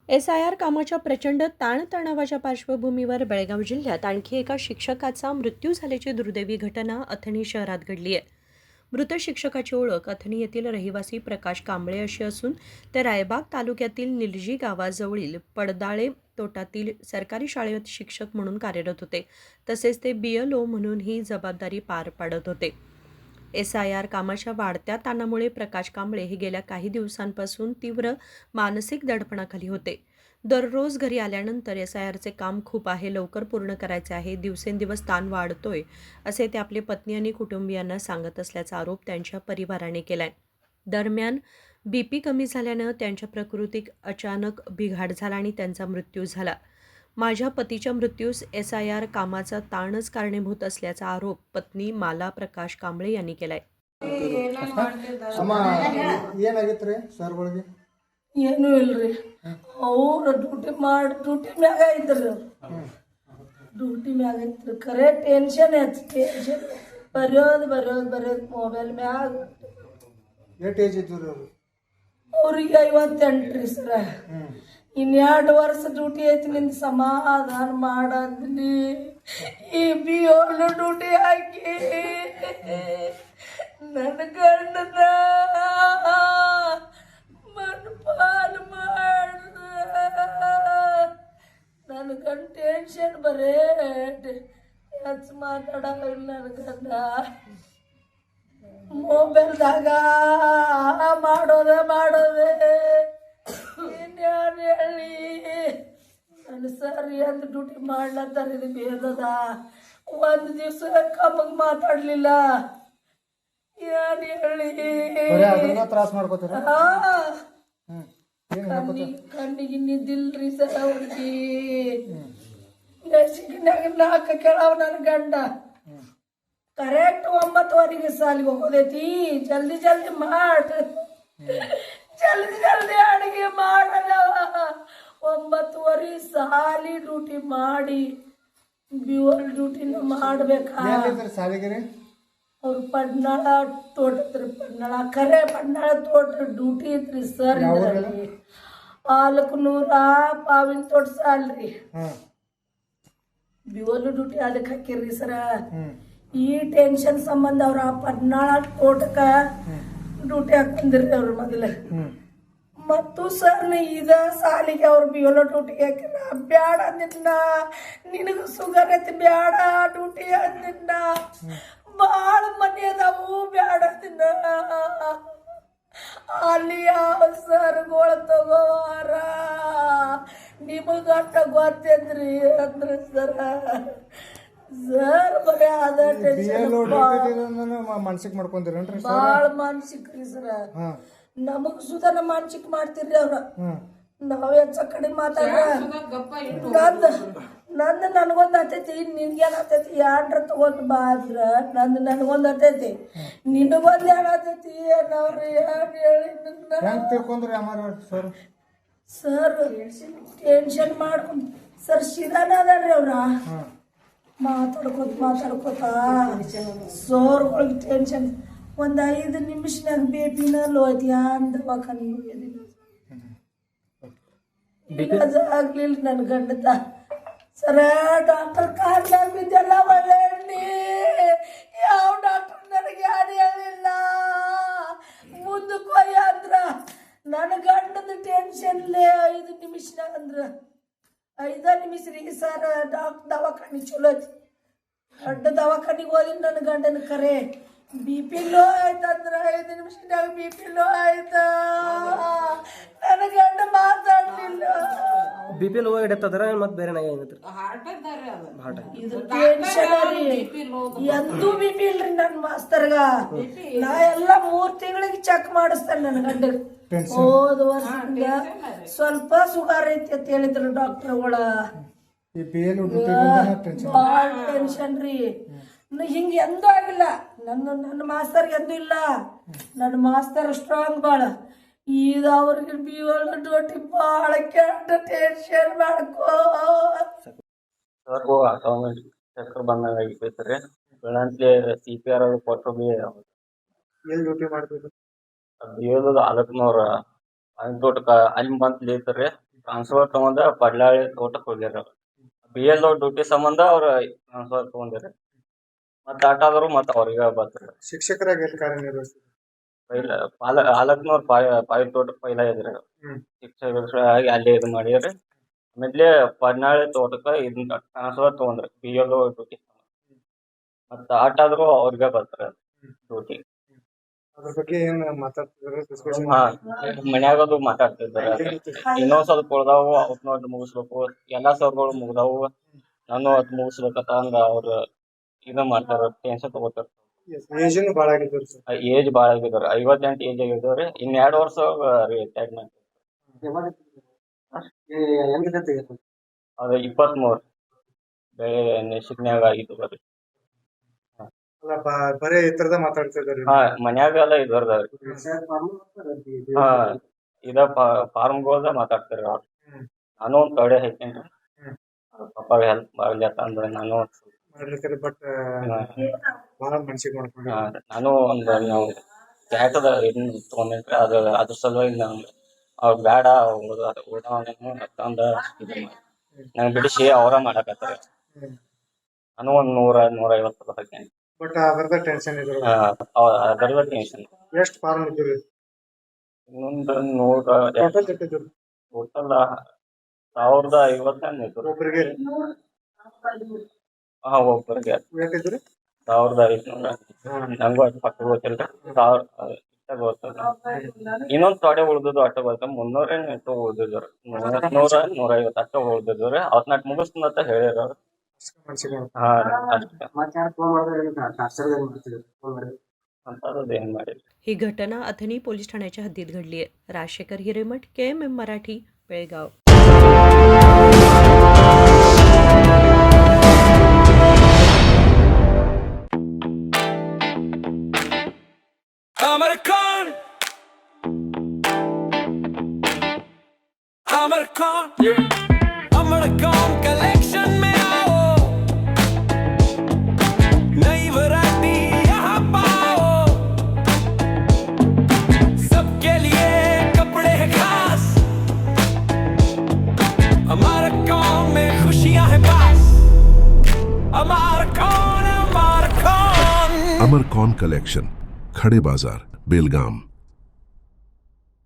SIR कामाच्या प्रचंड ताणतणावाच्या पार्श्वभूमीवर बेळगाव जिल्ह्यात आणखी एका शिक्षकाचा मृत्यू झाल्याची दुर्दैवी घटना अथणी शहरात घडली आहे. मृत शिक्षकाची ओळख अथणी येथील रहिवासी प्रकाश कांबळे अशी असून ते रायबाग तालुक्यातील निलजी गावाजवळील पडदाळे तोटातील सरकारी शाळेत शिक्षक म्हणून कार्यरत होते. तसेच ते BLO म्हणून ही जबाबदारी पार पाडत होते. SIR कामाच्या वाढत्या ताणामुळे प्रकाश कांबळे हे गेल्या काही दिवसांपासून तीव्र मानसिक दडपणाखाली होते. दररोज घरी आल्यानंतर SIRचे काम खूप आहे, लवकर पूर्ण करायचे आहे, दिवसेंदिवस ताण वाढतोय, असे ते आपली पत्नी आणि कुटुंबियांना सांगत असल्याचा आरोप त्यांच्या परिवाराने केलाय. दरम्यान BP कमी झाल्यानं त्यांच्या प्रकृतीत अचानक बिघाड झाला आणि त्यांचा मृत्यू झाला. माझ्या पतीच्या मृत्यूस SIR कामाचा ताणच कारणीभूत असल्याचा आरोप पत्नी माला प्रकाश कांबळे यांनी केलाय. ಅಮ್ಮ ಏನಾಗಿತ್ತು ಸರ್ಗಳಿಗೆ ಏನೂ ಇಲ್ರಿ. ಅವ್ರು ಡ್ಯೂಟಿ ಮ್ಯಾಗ ಇದ್ರಿ. ಡ್ಯೂಟಿ ಮ್ಯಾಗ ಇದ್ರಿ. ಖರೆ ಟೆನ್ಷನ್ ಟೆನ್ಷನ್ ಬರೆಯೋದು ಮೊಬೈಲ್ ಮ್ಯಾಗ. ಎಷ್ಟು ಏಜ್ ಇದ್ರು ಅವರು? ಅವ್ರಿಗೆ 58 ರೀ ಸರ. ಇನ್ನು 2 ವರ್ಷ ಡ್ಯೂಟಿ ಐತಿ, ನಿಂದು ಸಮಾಧಾನ ಮಾಡಂದ್ನಿ. ಈ BLO ಡ್ಯೂಟಿ ಹಾಕಿ ನನ್ನ ಗಂಡನ ಮನಪಾಲು ಮಾಡ್ದ. ನನ್ನ ಗಂಡ ಟೆನ್ಷನ್ ಬರೇ ಹೆಚ್ಚು ಮಾತಾಡೋಲ್ಲ. ನನ್ನ ಗಂಡ ಮೊಬೈಲ್ದಾಗ ಮಾಡೋದೇ ಇನ್ಯಾರು ಹೇಳಿ. ನಾನು ಸರಿ ಅಂತ ಡ್ಯೂಟಿ ಮಾಡ್ಲತ್ತಾರ, ಇದು ಬೇದದ. ಒಂದು ದಿವಸ ಕಮ್ಮಗ್ ಮಾತಾಡ್ಲಿಲ್ಲ. ಏನ್ ಹೇಳಿ ತ್ರಾಸ ಮಾಡ್ಕೋತಾರ. ಕಣ್ಣಿಗೆ ನಿದ್ದಿಲ್ರಿ ಸರ್ ಅವ್ರಿಗೆ. ನಸಿಕಿನಾಗ 4 ಕೇಳವ ನನ್ನ ಗಂಡ. ಕರೆಕ್ಟ್ 9:15 ಸಾಲಿಗೆ ಹೋಗೋದೈತಿ. ಜಲ್ದಿ ಮಾಡ, ಜಲ್ದಿ ಅಡಿಗೆ ಮಾಡಲ್ಲವ. 9:15 ಸಾಲಿ ಡ್ಯೂಟಿ ಮಾಡಿ BLO ಡ್ಯೂಟಿನ ಮಾಡ್ಬೇಕಾ. ಸಾಲಿಗೆರಿ ಅವ್ರು ಪಡ್ನಾಳ ತೋಟ ಐತ್ರಿ. ಪಡ್ನಾಳ ತೋಟ ಡ್ಯೂಟಿ ಐತ್ರಿ ಸರ್. ಪಾಲಕನೂರ ಪಾವಿನ ತೋಟ ಸಾಲ್ರಿ. BLO ಡ್ಯೂಟಿ ಅದಕ್ಕೆ ಹಾಕಿರ್ರಿ ಸರ. ಈ ಟೆನ್ಷನ್ ಸಂಬಂಧ ಅವ್ರ ಪಡ್ನಾಳ ತೋಟಕ್ಕ ಡ್ಯೂಟಿ ಹಾಕೊಂಡಿರ್ರಿ ಅವ್ರ ಮೊದಲ. ಮತ್ತು ಸರ್ ಇದ ಸಾಲಿಗೆ ಅವ್ರು BLO ಡ್ಯೂಟಿಗೆ ಹಾಕಿನ ಬ್ಯಾಡ ಅಂದಿನ. ನಿನಗೂ ಸುಗರ್ ಐತಿ, ಬ್ಯಾಡ ಡ್ಯೂಟಿ ಅಂದಿನ. ಭಾಳ ಮನೆ ಅದಾವು, ಬ್ಯಾಡ ಅಂದಿನ. ಅಲ್ಲಿ ಯಾವ ಸರ್ಗಳು ತಗೋವಾರ ನಿಮಗಟ್ಟ ಗೊತ್ತೇನ್ರಿ ಅಂದ್ರ ಸರ. ಸರ್ ಬರೀ ಅದ ಟೆನ್ಷನ್ ಮನ್ಸಿಗೆ ಮಾಡ್ಕೊಂತೀರೇನ್ರಿ? ಭಾಳ ಮಾನಸಿಕ ರೀ ಸರ. ನಮಗ್ ಸುಧಾನ ಮಾನಸಿಕ ಮಾಡ್ತಿರ್ರಿ ಅವ್ರ. ನಾವ್ ಹೆಚ್ಚ ಕಡೆ ಮಾತಾಡ್ರ ನಂದು ನನಗೊಂದು ಹತ್ತೈತಿ, ನಿನ್ಗೇನ್ ಹತ್ತೈತಿ, ಯಾನ್ರ ತಗೊಂಡ್ ಬಾ ಅಂದ್ರ ನಂದು ನನಗೊಂದು ಹತ್ತೈತಿ, ನಿನಗೊಂದು ಏನ್ ಹತ್ತೈತಿ ಏನವ್ರಿ ಏನ್ ಹೇಳಿ. ಸರ್ ಟೆನ್ಷನ್ ಮಾಡ್ಕೊಂಡ್ ಸರ್ ಶಿದಾನ ಅದಾರ್ರಿ ಅವ್ರ. ಮಾತಾಡ್ಕೋತ ಸೋರ್ಗಳಿಗೆ ಟೆನ್ಷನ್. 5 ನಿಮಿಷನಾಗ ಬೇಪಿನಲ್ಲೂ ಐತಿ ದವಾಖಾನಿಗೆ ಆಗ್ಲಿಲ್ಲ ನನ್ನ ಗಂಡದ. ಸರ ಡಾಕ್ಟರ್ ಕಾರ್ನಾಗ ಬಿದ್ದೆಲ್ಲ ಒಳ್ಳೆ. ಯಾವ ಡಾಕ್ಟರ್ ನನಗೆ ಯಾರು ಹೇಳಿಲ್ಲ. ಮುಂದಕ್ಕೆ ಹೋಯ ಅಂದ್ರ ನನ್ನ ಗಂಡದ ಟೆನ್ಷನ್ಲೇ 5 ನಿಮಿಷನಾಗ ಅಂದ್ರ 5 ನಿಮಿಷ ರೀ ಸರ್. ದವಾಖಾನಿ ಚಲೋ ಐತಿ. ದೊಡ್ಡ ದವಾಖಾನಿಗೆ ಹೋಗಿ ನನ್ನ ಗಂಡನ ಕರೆ BP ಲೋ ಆಯ್ತಂದ್ರ 5 ನಿಮಿಷದಾಗ BP ಲೋ ಆಯ್ತ. ನನ್ನ ಗಂಡ ಮಾತಾಡ್ಲಿಲ್ಲ. BP ಲೋ ಇಡತ್ತದ್ರ ಮತ್ತೆ ಬೇರೆ ಏನೈತ್ರಿ? ಇದು ಟೆನ್ಷನ್ ರೀ. ಎಂದೂ BP ಇಲ್ರಿ ನನ್ನ ಮಾಸ್ತರ್ಗ. ನಾ ಎಲ್ಲ 3 ತಿಂಗಳಿಗೆ ಚೆಕ್ ಮಾಡಿಸ್ತೇನೆ ನನ್ನ ಗಂಡಗೆ. ಹೋದ ವರ್ಷದಿಂದ ಸ್ವಲ್ಪ ಸುಗಾರ್ ಐತಿ ಅಂತ ಹೇಳಿದ್ರು ಡಾಕ್ಟರ್ಗಳ. ಭಾಳ ಟೆನ್ಷನ್ ರೀ. ಹಿಂಗ ಎಂದೂ ಆಗಿಲ್ಲ. ನನ್ನ ಮಾಸ್ತರ್ಗೆ ಎಂದೂ ಇಲ್ಲ. ನನ್ನ ಮಾಸ್ತರ್ ಸ್ಟ್ರಾಂಗ್ ಭಾಳ. ಇದು ಅವ್ರಿಗೆ BLO ಡ್ಯೂಟಿ ಭಾಳ ಕೆಟ್ಟ ಟೆನ್ಷನ್ ಮಾಡ್ಕೋ. ಚಕ್ರ ಬಂದಾಗ ಆಗಿರ್ತೈತ್ರಿ. ಬೆಳಂತ್ಲೆ CPR ಕೊಟ್ಟು ಎಲ್ಲಿ ಡ್ಯೂಟಿ ಮಾಡ್ತಿದ್ರು? ಹೇಳೋದು ಆಲಕ್ನವ್ರ ಅಲ್ಲಿ ತೋಟಕ್ಕ ಅಲ್ಲಿ ಬಂತ ಲೇತ್ರಿ. ಟ್ರಾನ್ಸ್ಫರ್ ತಗೊಂಡ ಪಡ್ಲಾಳಿ ತೋಟಕ್ಕೆ ಹೋಗ್ಯಾರ. BLO ಡ್ಯೂಟಿ ಸಂಬಂಧ ಅವ್ರ ಟ್ರಾನ್ಸ್ಫರ್ ತಗೊಂಡ್ಯಾರ. ಮತ್ತೆ ಆಟಾದ್ರು ಮತ್ತೆ ಅವ್ರಿಗೆ ಬರ್ತಾರೆ. ಶಿಕ್ಷಕರಾಗಿ ಎಲ್ಲಿ ಕಾರ್ಯನಿರ್ವಹಿಸ್ತಾರೆ? ಪೈಲ ಹಾಲಕ್ನವ್ರು ಪಾಯಿ ತೋಟಕ್ಕೆ ಪೈಲ ಇದ್ರ ಹ್ಮ್. ಶಿಕ್ಷಕರಾಗಿ ಅಲ್ಲೇ ಇದು ಮಾಡಿದ್ರಿ. ಆಮೇಲೆ ಪಡ್ನಾಳಿ ತೋಟಕ್ಕೆ ಇದನ್ನ ಟ್ರಾನ್ಸ್ಫರ್ ತಗೊಂಡ್ರಿ BLO ಡ್ಯೂಟಿ. ಮತ್ತೆ ಆಟಾದ್ರು ಅವ್ರಿಗೆ ಬರ್ತಾರೆ ಡ್ಯೂಟಿ. ಅದ್ರ ಬಗ್ಗೆ ಏನ್ ಮಾತಾಡ್ತಿದಾರೆ ಡಿಸ್ಕಷನ್? ಹಾ ಮನ್ಯಾಗದು ಮಾತಾಡ್ತಿದ್ದಾರೆ. ಇನ್ನೊಂದ್ ಸ್ವಲ್ಪ ಉಳ್ದಾವು ಅವ್ನ ಮುಗಿಸ್ಬೇಕು. ಎಲ್ಲಾ ಸರ್ಗಳು ಮುಗ್ದಾವು, ನಾನು ಅದ್ ಮುಗಿಸ್ಬೇಕಂತ ಹಂಗ ಅವ್ರ ಇದು ಮಾಡ್ತಾರ, ಟೆನ್ಷನ್ ತಗೋತಾರ. ಏಜನ್ನು ಭಾಳ ಆಗಿದ್ರು ಸರ್. ಏಜ್ ಬಾಳ ಆಗಿದಾರ, 58 ಏಜ್ ಆಗಿದಾವ್ರಿ. ಇನ್ 2 ವರ್ಷ ರಿಟೈರ್ಮೆಂಟ್. ಅದ 23 ಬೆಳೆ ನೆಸಿಗ್ನ್ಯಾಗ ಆಗಿದ್ದು ಬರ್ರಿ. ಅಲ್ಲ ಬರೇ ಈ ತರದ ಮಾತಾಡ್ತಿದಾರೆ. ಹಾ ಮನ್ಯಾಗ ಎಲ್ಲ ಇದ್ರದಾವ್ರಿ. ಹಾ ಇದ ಫಾರ್ಮ್ಗಳದ ಮಾತಾಡ್ತಾರ ಅವ್ರು. ನಾನು ಒಂದ್ ಕಡೆ ಹಾಕೇನ್ರಿ, ಪಪ್ಪಾಗ ಹೆಲ್ಪ್ ಮಾಡ್ಲಿ ಅಂತಂದ್ರ ನಾನು ಮಾಡ್ಲಿಕ್ಕೆ. ಬಟ್ ಭಾಳ ಮನ್ಸಿಗೆ ಮಾಡ್ಕೊಂಡು ನಾನು ಒಂದು ನಾವು ಕ್ಯಾಟದ ಇದನ್ನ ತಗೊಂಡೇನ್ರಿ. ಅದ್ರ ಸಲುವಾಗಿ ನಾನು ಅವ್ರು ಬೇಡ ಓಡಾವಣೆನು ಅಂತಂದ ಇದು ಮಾಡಿ ನಂಗೆ ಬಿಡಿಸಿ ಅವರ ಮಾಡಕತ್ತಾರ. ನಾನು ಒಂದ್ 100-150 ಹಾಕೇನಿ. ಬಟ್ ಅದ್ರದ ಟೆನ್ಷನ್ ಇದ್ರು. ಅದರದ ಟೆನ್ಷನ್. ಎಷ್ಟು ಫಾರ್ಮ್ ಇದ್ರು? ಇನ್ನೊಂದು 100 ಟೋಟಲ್ ಇಟ್ಟಿದ್ರು ಟೋಟಲ್ 1050 ಇದ್ರು. ಒಬ್ಬರಿಗೆ ಒಬ್ಬರಿಗೆ ಎಷ್ಟಿದ್ರು? 1500. ನಂಗೂ ಅಷ್ಟು ಪಕ್ಕ ಗೊತ್ತಿಲ್ರಿ. 1000 ಇಷ್ಟ ಗೊತ್ತದ. ಇನ್ನೊಂದ್ ತೊಡೆ ಉಳ್ದದ್ದು ಅಷ್ಟ ಗೊತ್ತ. 300 ಇಟ್ಟು ಉಳ್ದಿದ್ರು, 100-150 ಅಷ್ಟ ಉಳ್ದಿದ್ರು. ಅವ್ನ ಮುಗಿಸ್ತಂತ ಹೇಳಿರ ಅವ್ರು. ಮನ್ಸಿಗೆ ಹಾ ಅಂತದ್ ಏನ್ ಮಾಡಿಲ್ಲ. ही घटना अथणी पोलीस ठाण्याच्या हद्दीत घडली आहे. Rajshekhar Hiremath, KMM Marathi, Belgaum. Amarcon collection में आओ, नई वैरायटी यहाँ पाओ, सबके लिए कपड़े हैं खास, Amarcon में खुशियाँ हैं पास, Amarcon। अमरकॉन कलेक्शन, खड़े बाजार, बेलगाम।